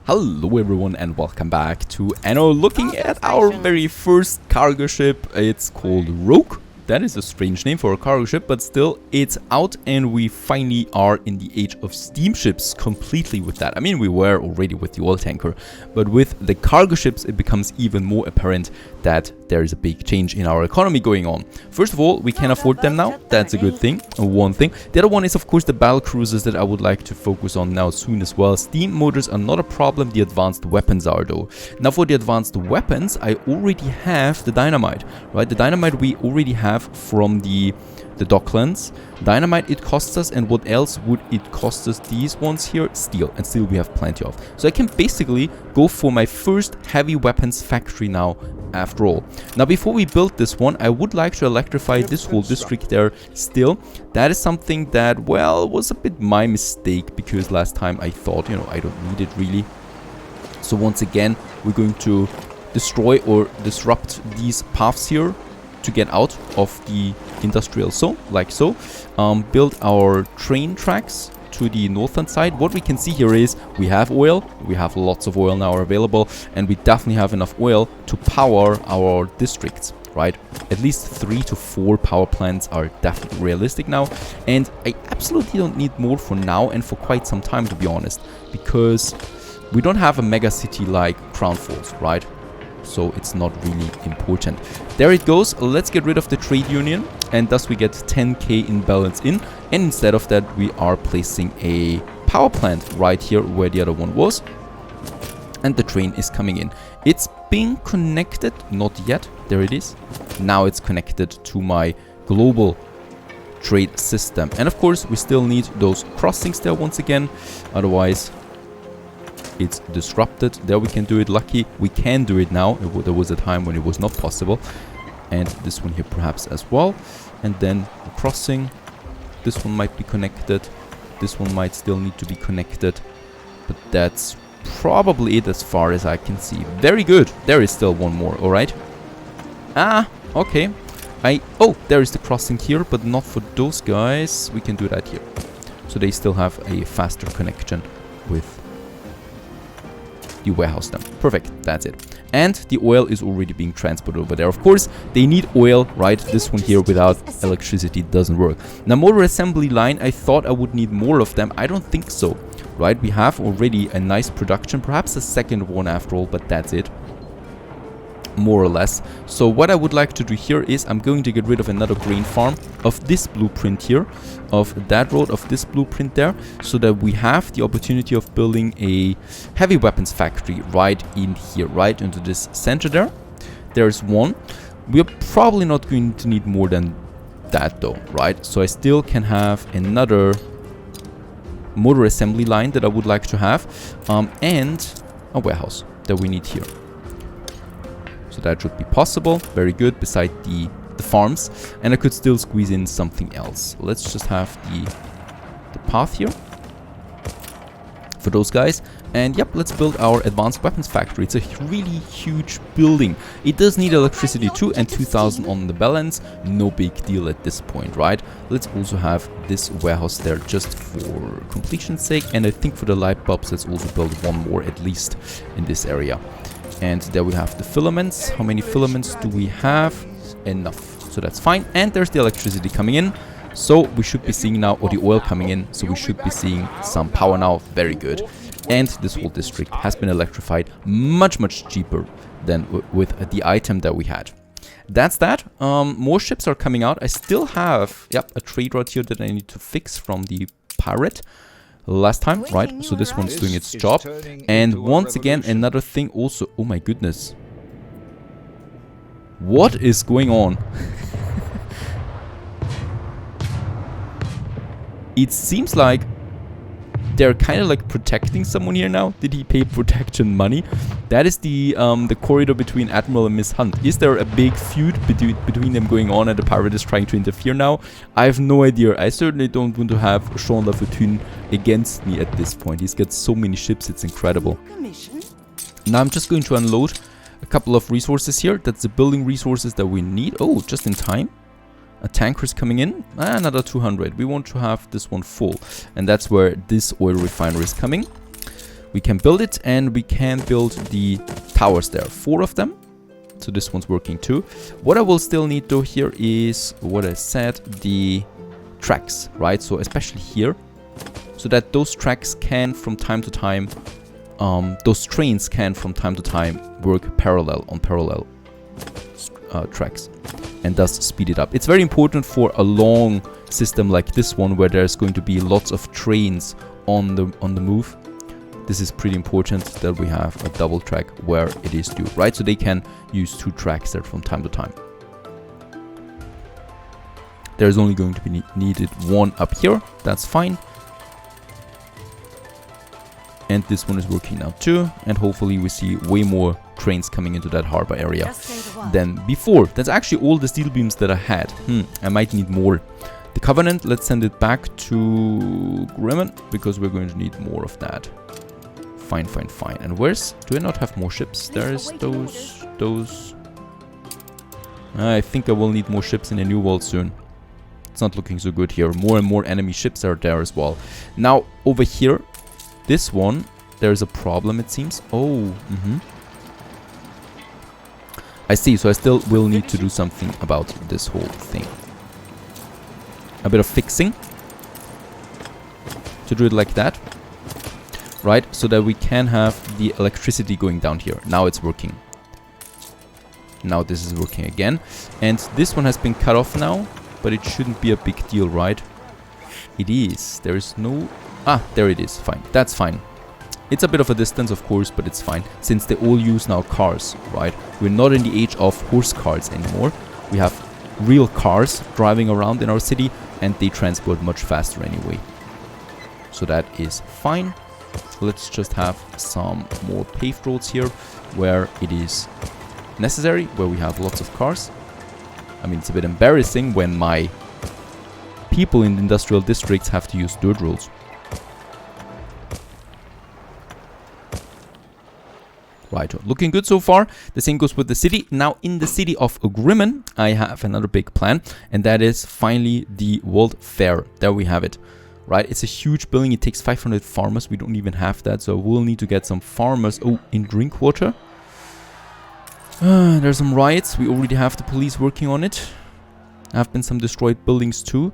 Hello everyone and welcome back to Anno, looking at our very first cargo ship. It's called Rogue. That is a strange name for a cargo ship, but still, it's out and we finally are in the age of steamships completely with that. I mean, we were already with the oil tanker, but with the cargo ships, it becomes even more apparent that there is a big change in our economy going on. First of all, we can afford them now. That's a good thing, one thing. The other one is, of course, the battle cruisers that I would like to focus on now soon as well. Steam motors are not a problem, the advanced weapons are though. Now for the advanced weapons, I already have the dynamite, right? The dynamite we already have from the docklands. Dynamite it costs us, and what else would it cost us? These ones here, steel, and steel we have plenty of. So I can basically go for my first heavy weapons factory now after all. Now before we build this one, I would like to electrify this whole district there still. That is something that, well, was a bit my mistake, because last time I thought, you know, I don't need it really. So once again, we're going to destroy or disrupt these paths here to get out of the industrial zone, like so. Build our train tracks to the northern side. What we can see here is we have oil, we have lots of oil now available, and we definitely have enough oil to power our districts, right? At least 3 to 4 power plants are definitely realistic now, and I absolutely don't need more for now and for quite some time, to be honest, because we don't have a mega city like Crown Falls, right? So it's not really important. There it goes. Let's get rid of the trade union, and thus we get 10k in balance in, and instead of that we are placing a power plant right here where the other one was, and the train is coming in. It's being connected, not yet. There it is. Now it's connected to my global trade system, and of course we still need those crossings there once again, otherwise it's disrupted. There we can do it. Lucky we can do it now. There was a time when it was not possible. And this one here perhaps as well. And then a crossing. This one might be connected. This one might still need to be connected. But that's probably it as far as I can see. Very good. There is still one more. Alright. Ah, okay. Oh, there is the crossing here, but not for those guys. We can do that here. So they still have a faster connection with the warehouse then. Perfect, that's it. And the oil is already being transported over there. Of course, they need oil, right? This one here without electricity doesn't work. Now, motor assembly line, I thought I would need more of them. I don't think so, right? We have already a nice production, perhaps a second one after all, but that's it, more or less. So what I would like to do here is I'm going to get rid of another grain farm of this blueprint here, of that road, of this blueprint there, so that we have the opportunity of building a heavy weapons factory right in here, right into this center there. There's one. We're probably not going to need more than that though, right? So I still can have another motor assembly line that I would like to have, and a warehouse that we need here. So that should be possible. Very good, beside the farms. And I could still squeeze in something else. Let's just have the path here for those guys. And yep, let's build our advanced weapons factory. It's a really huge building. It does need electricity too, and 2000 on the balance. No big deal at this point, right? Let's also have this warehouse there just for completion's sake. And I think for the light bulbs, let's also build one more at least in this area. And there we have the filaments. How many filaments do we have? Enough. So that's fine. And there's the electricity coming in. So we should be seeing now, or the oil coming in. So we should be seeing some power now. Very good. And this whole district has been electrified much, much cheaper than with the item that we had. That's that. More ships are coming out. I still have, yep, a trade route here that I need to fix from the pirate last time, right? So this one's doing its job. And once again, another thing also. Oh my goodness. What is going on? It seems like they're kind of like protecting someone here now. Did he pay protection money? That is the corridor between Admiral and Miss Hunt. Is there a big feud between them going on, and the pirate is trying to interfere now? I have no idea. I certainly don't want to have Jean Lafortune against me at this point. He's got so many ships, it's incredible. Now I'm just going to unload a couple of resources here. That's the building resources that we need. Oh, just in time. A tanker is coming in. Another 200. We want to have this one full. And that's where this oil refinery is coming. We can build it, and we can build the towers there. 4 of them. So this one's working too. What I will still need though here is what I said, the tracks, right? So especially here, so that those tracks can from time to time, those trains can from time to time work parallel on parallel tracks, and thus speed it up. It's very important for a long system like this one, where there's going to be lots of trains on the move. This is pretty important that we have a double track where it is due, right? So they can use 2 tracks there from time to time. There's only going to be needed 1 up here. That's fine. And this one is working now too. And hopefully we see way more trains coming into that harbor area than before. That's actually all the steel beams that I had. I might need more. The Covenant, let's send it back to Grimmen, because we're going to need more of that. Fine, fine, fine. And where's... do I not have more ships? There's those... I think I will need more ships in the New World soon. It's not looking so good here. More and more enemy ships are there as well. Now, over here, this one, there's a problem, it seems. Oh, I see. So I still will need to do something about this whole thing. A bit of fixing. To do it like that. Right, so that we can have the electricity going down here. Now it's working. Now this is working again. And this one has been cut off now, but it shouldn't be a big deal, right? It is. There is no... ah, there it is. Fine. That's fine. It's a bit of a distance, of course, but it's fine. Since they all use now cars, right? We're not in the age of horse cars anymore. We have real cars driving around in our city, and they transport much faster anyway. So that is fine. Let's just have some more paved roads here where it is necessary, where we have lots of cars. I mean, it's a bit embarrassing when my people in the industrial districts have to use dirt roads. Right, looking good so far. The same goes with the city. Now, in the city of Grimmen, I have another big plan, and that is finally the World Fair. There we have it. Right, it's a huge building. It takes 500 farmers. We don't even have that, so we'll need to get some farmers. Oh, in Drinkwater. There's some riots. We already have the police working on it. There have been some destroyed buildings too.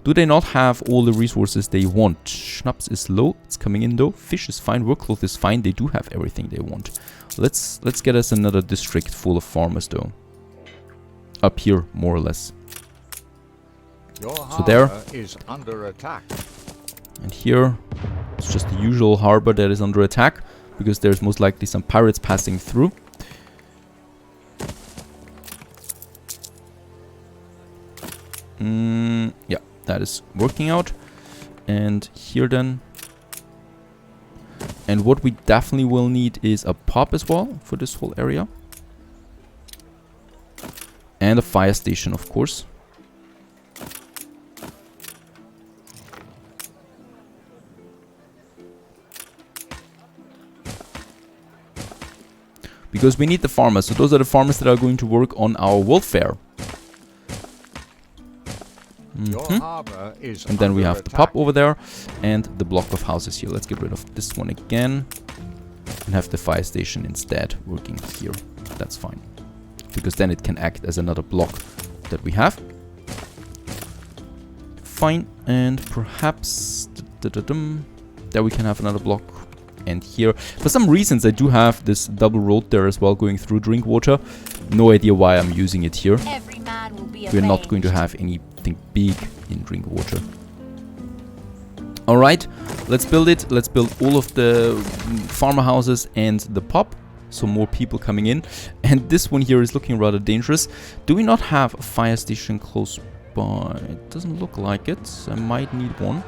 Do they not have all the resources they want? Schnapps is low. It's coming in though. Fish is fine. Workcloth is fine. They do have everything they want. Let's get us another district full of farmers though. Up here, more or less. So there is under attack. And here, it's just the usual harbor that is under attack, because there's most likely some pirates passing through. Yeah, that is working out. And here then. And what we definitely will need is a pub as well for this whole area. And a fire station, of course. Because we need the farmers. So those are the farmers that are going to work on our World Fair. And then we have the pub over there and the block of houses here. Let's get rid of this one again and have the fire station instead working here. That's fine, because then it can act as another block that we have. Fine. And perhaps there we can have another block. And here, for some reasons, I do have this double road there as well going through Drinkwater. No idea why I'm using it here. We're not going to have anything big in Drinkwater. Alright, let's build it. Let's build all of the farmer houses and the pub. So more people coming in. And this one here is looking rather dangerous. Do we not have a fire station close by? It doesn't look like it. I might need one.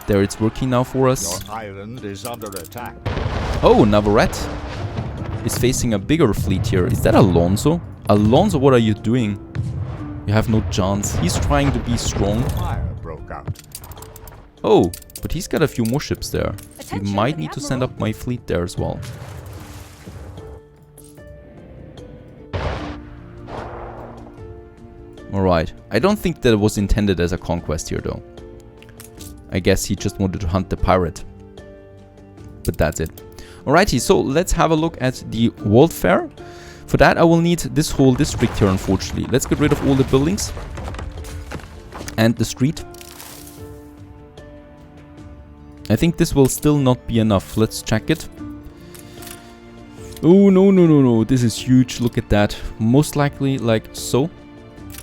There, it's working now for us. Your island is under attack. Oh, Navaret is facing a bigger fleet here. Is that Alonso? Alonso, what are you doing? You have no chance. He's trying to be strong. Fire broke out. Oh, but he's got a few more ships there. We might need to send up my fleet there as well. Alright. I don't think that it was intended as a conquest here, though. I guess he just wanted to hunt the pirate. But that's it. Alrighty, so let's have a look at the World Fair. For that, I will need this whole district here, unfortunately. Let's get rid of all the buildings. And the street. I think this will still not be enough. Let's check it. Oh, no. This is huge. Look at that. Most likely like so.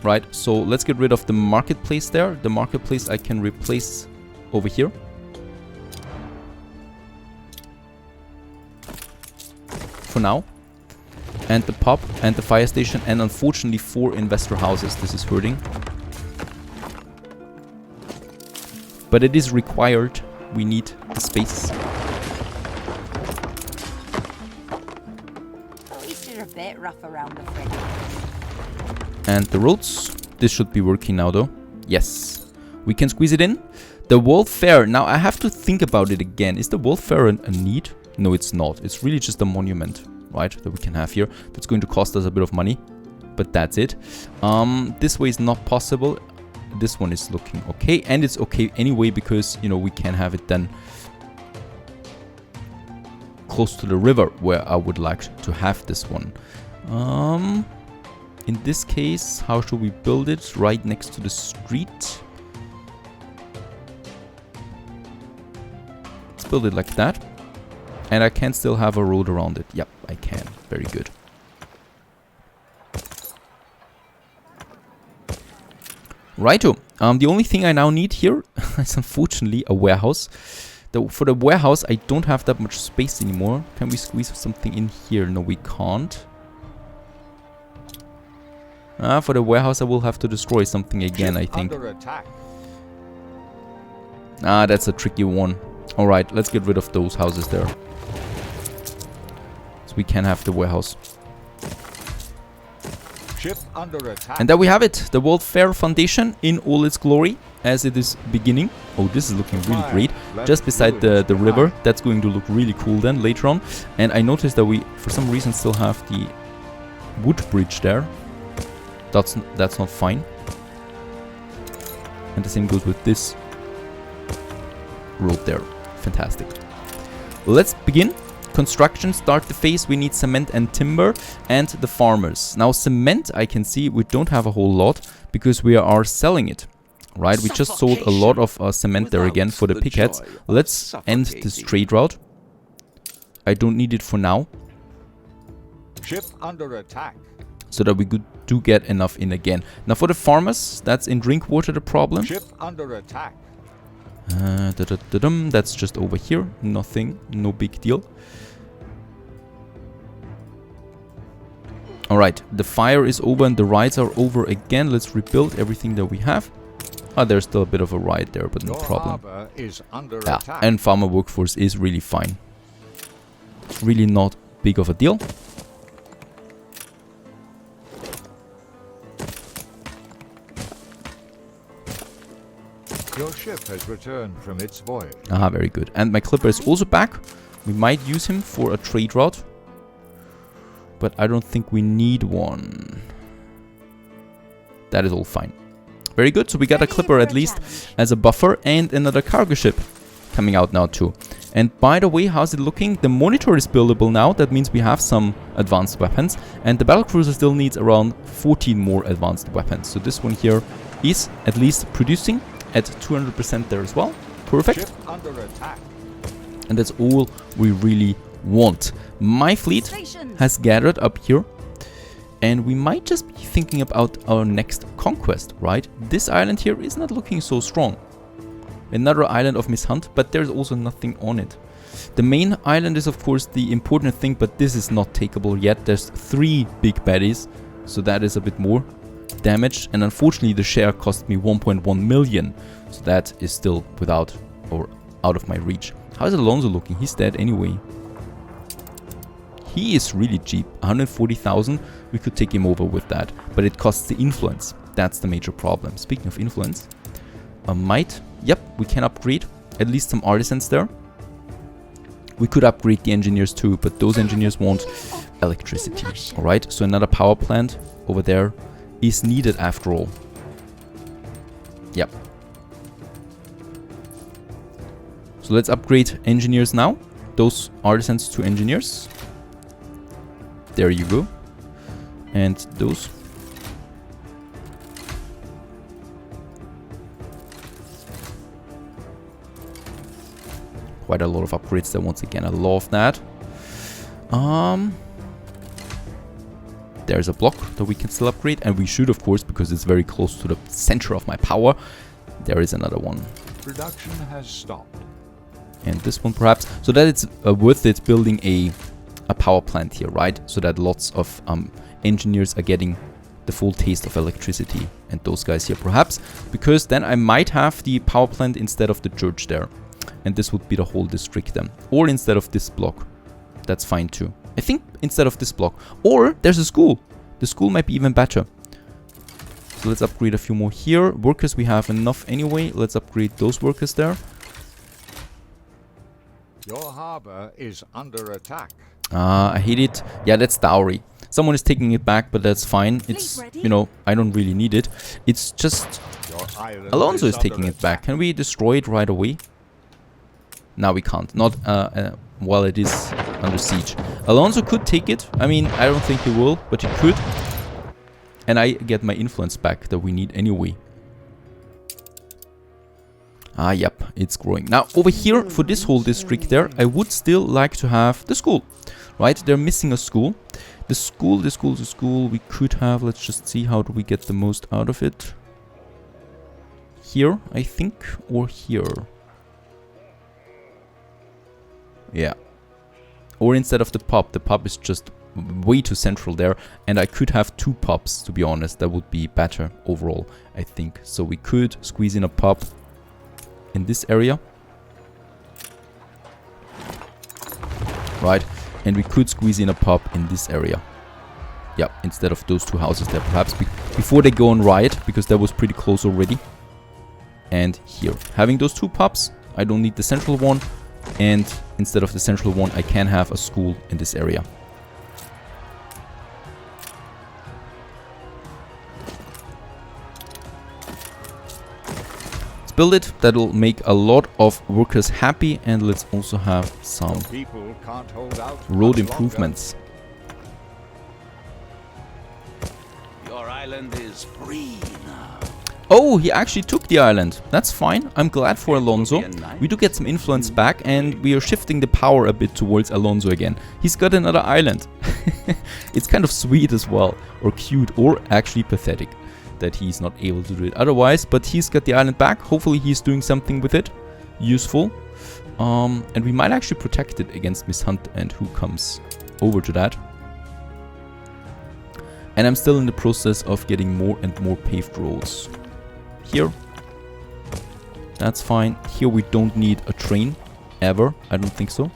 Right, so let's get rid of the marketplace there. The marketplace I can replace over here. For now. And the pub and the fire station, and unfortunately 4 investor houses. This is hurting. But it is required. We need the space. At least you're a bit rough around the fringes. And the roads. This should be working now, though. Yes. We can squeeze it in. The World Fair. Now, I have to think about it again. Is the World Fair a need? No, it's not. It's really just a monument, right, that we can have here. That's going to cost us a bit of money. But that's it. This way is not possible. This one is looking okay. And it's okay anyway because, you know, we can have it then close to the river where I would like to have this one. In this case, how should we build it? Right next to the street. Let's build it like that. And I can still have a road around it. Yep, I can. Very good. Righto. The only thing I now need here is unfortunately a warehouse. For the warehouse, I don't have that much space anymore. Can we squeeze something in here? No, we can't. For the warehouse, I will have to destroy something again, I think. That's a tricky one. Alright, let's get rid of those houses there. So we can have the warehouse. Ship under attack. And there we have it. The World Fair Foundation in all its glory as it is beginning. Oh, this is looking really great. Just beside the river. That's going to look really cool then later on. And I noticed that we, for some reason, still have the wood bridge there. That's not fine. And the same goes with this road there. Fantastic. Let's begin. Construction, start the phase. We need cement and timber and the farmers. Now cement, I can see we don't have a whole lot because we are selling it. Right, we just sold a lot of cement there again for the pickets. Let's end this trade route. I don't need it for now. Ship under attack. So that we do get enough in again. Now for the farmers, that's in drink water the problem. Ship under attack. That's just over here. Nothing, no big deal. Alright, the fire is over and the riots are over again. Let's rebuild everything that we have. There's still a bit of a riot there, but no problem. Is under Yeah, attack. and farmer workforce is really fine. Really not big of a deal. Your ship has returned from its voyage. Very good. And my clipper is also back. We might use him for a trade route. But I don't think we need one. That is all fine. Very good. So we got a clipper at least as a buffer and another cargo ship coming out now too. And by the way, how's it looking? The monitor is buildable now. That means we have some advanced weapons. And the battlecruiser still needs around 14 more advanced weapons. So this one here is at least producing at 200% there as well. Perfect. Ship under attack. And that's all we really want. My fleet has gathered up here. And we might just be thinking about our next conquest, right? This island here is not looking so strong. Another island of Mishunt, but there's also nothing on it. The main island is of course the important thing, but this is not takeable yet. There's 3 big baddies, so that is a bit more damage. And unfortunately the share cost me 1.1 million, so that is still without or out of my reach. How's Alonso looking? He's dead anyway. He is really cheap, 140,000. We could take him over with that, but it costs the influence. That's the major problem. Speaking of influence, might. Yep, we can upgrade at least some artisans there. We could upgrade the engineers too, but those engineers want electricity. Alright, so another power plant over there is needed after all. Yep. So let's upgrade engineers now. Those artisans to engineers. There you go. And those. Quite a lot of upgrades there once again. I love that. There's a block that we can still upgrade. And we should, of course, because it's very close to the center of my power. There is another one. Production has stopped. And this one perhaps. So that it's worth it building a power plant here, right? So that lots of engineers are getting the full taste of electricity. And those guys here perhaps. Because then I might have the power plant instead of the church there. And this would be the whole district then. Or instead of this block. That's fine too. I think instead of this block. Or there's a school. The school might be even better. So let's upgrade a few more here. Workers we have enough anyway. Let's upgrade those workers there. Your harbor is under attack. I hate it. Yeah, that's dowry. Someone is taking it back, but that's fine. It's, you know, I don't really need it. It's just... Alonso is taking it back. Can we destroy it right away? No, we can't. Not while it is under siege. Alonso could take it. I mean, I don't think he will, but he could. And I get my influence back that we need anyway. Ah, yep, it's growing. Now, over here, for this whole district there, I would still like to have the school. Right? They're missing a school. The school, we could have... Let's just see, how do we get the most out of it? Here, I think, or here. Yeah. Or instead of the pub is just way too central there. And I could have 2 pubs, to be honest. That would be better overall, I think. So we could squeeze in a pub in this area. Right. And we could squeeze in a pub in this area. Yeah, instead of those 2 houses there, perhaps. Before they go on riot, because that was pretty close already. And here. Having those 2 pubs, I don't need the central one. And instead of the central one, I can have a school in this area. Let's build it. That'll make a lot of workers happy. And let's also have some road improvements. Your island is free now. Oh, he actually took the island. That's fine. I'm glad for Alonso. We do get some influence back and we are shifting the power a bit towards Alonso again. He's got another island. It's kind of sweet as well. Or cute. Or actually pathetic that he's not able to do it otherwise. But he's got the island back. Hopefully he's doing something with it. Useful. And we might actually protect it against Miss Hunt and who comes over to that. And I'm still in the process of getting more and more paved roads. Here. That's fine. Here we don't need a train. Ever. I don't think so.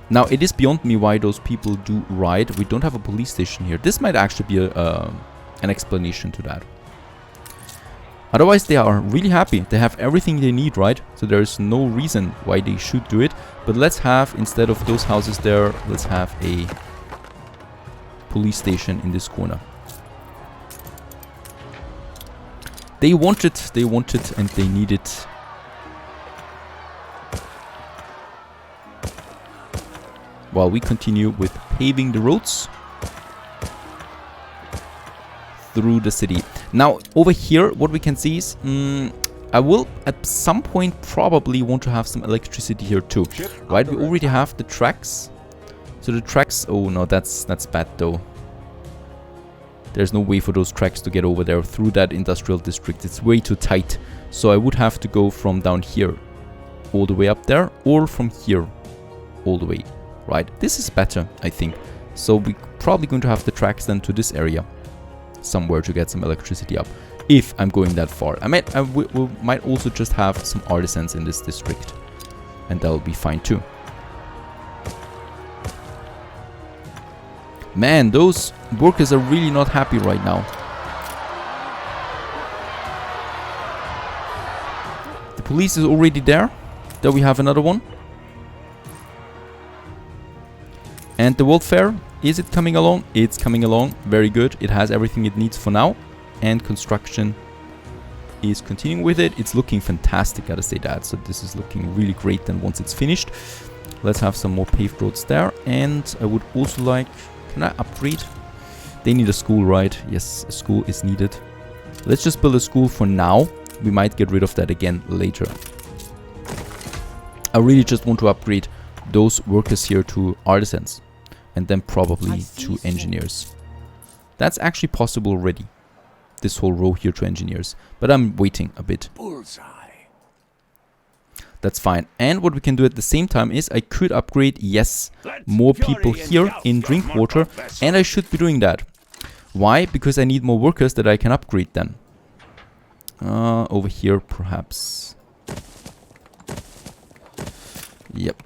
Now, it is beyond me why those people do ride. We don't have a police station here. This might actually be an explanation to that. Otherwise, they are really happy. They have everything they need, right? So there's no reason why they should do it. But let's have, instead of those houses there, let's have a police station in this corner. They want it, and they need it. While we continue with paving the roads through the city. Now, over here, what we can see is, I will at some point probably want to have some electricity here too. Right, we already have the tracks. So the tracks, oh no, that's bad though. There's no way for those tracks to get over there through that industrial district. It's way too tight. So I would have to go from down here all the way up there, or from here all the way. Right, this is better, I think. So we're probably going to have the tracks then to this area somewhere to get some electricity up, if I'm going that far. We might also just have some artisans in this district, and that'll be fine too. Man, those workers are really not happy right now. The police is already there. There we have another one. And the welfare Is it coming along? It's coming along. Very good. It has everything it needs for now. And construction is continuing with it. It's looking fantastic, gotta say that. So this is looking really great then once it's finished. Let's have some more paved roads there. And I would also like... Can I upgrade? They need a school, right? Yes, a school is needed. Let's just build a school for now. We might get rid of that again later. I really just want to upgrade those workers here to artisans. And then probably to engineers. That's actually possible already. This whole row here to engineers. But I'm waiting a bit. Bullseye. That's fine. And what we can do at the same time is I could upgrade, yes, more people here in Drinkwater. And I should be doing that. Why? Because I need more workers that I can upgrade then. Over here perhaps. Yep.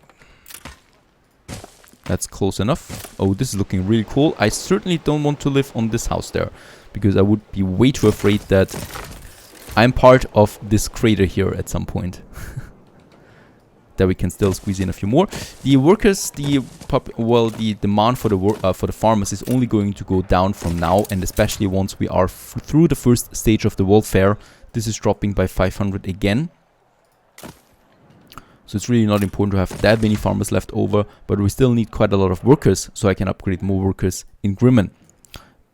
That's close enough. Oh, this is looking really cool. I certainly don't want to live on this house there. Because I would be way too afraid that I'm part of this crater here at some point. There we can still squeeze in a few more. The workers, the demand for the farmers is only going to go down from now. And especially once we are through the first stage of the World Fair. This is dropping by 500 again. So it's really not important to have that many farmers left over, but we still need quite a lot of workers, so I can upgrade more workers in Grimmen.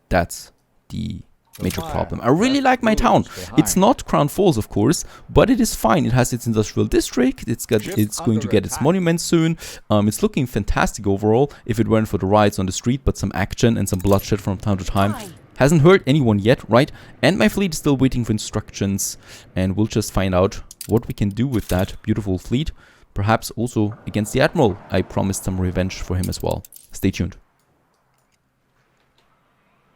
That's the major problem. I really like my town. It's not Crown Falls, of course, but it is fine. It has its industrial district. It's going to get its monument soon. It's looking fantastic overall, if it weren't for the riots on the street, but some action and some bloodshed from time to time. Hasn't hurt anyone yet, right? And my fleet is still waiting for instructions, and we'll just find out what we can do with that beautiful fleet. Perhaps also against the Admiral. I promised some revenge for him as well. Stay tuned.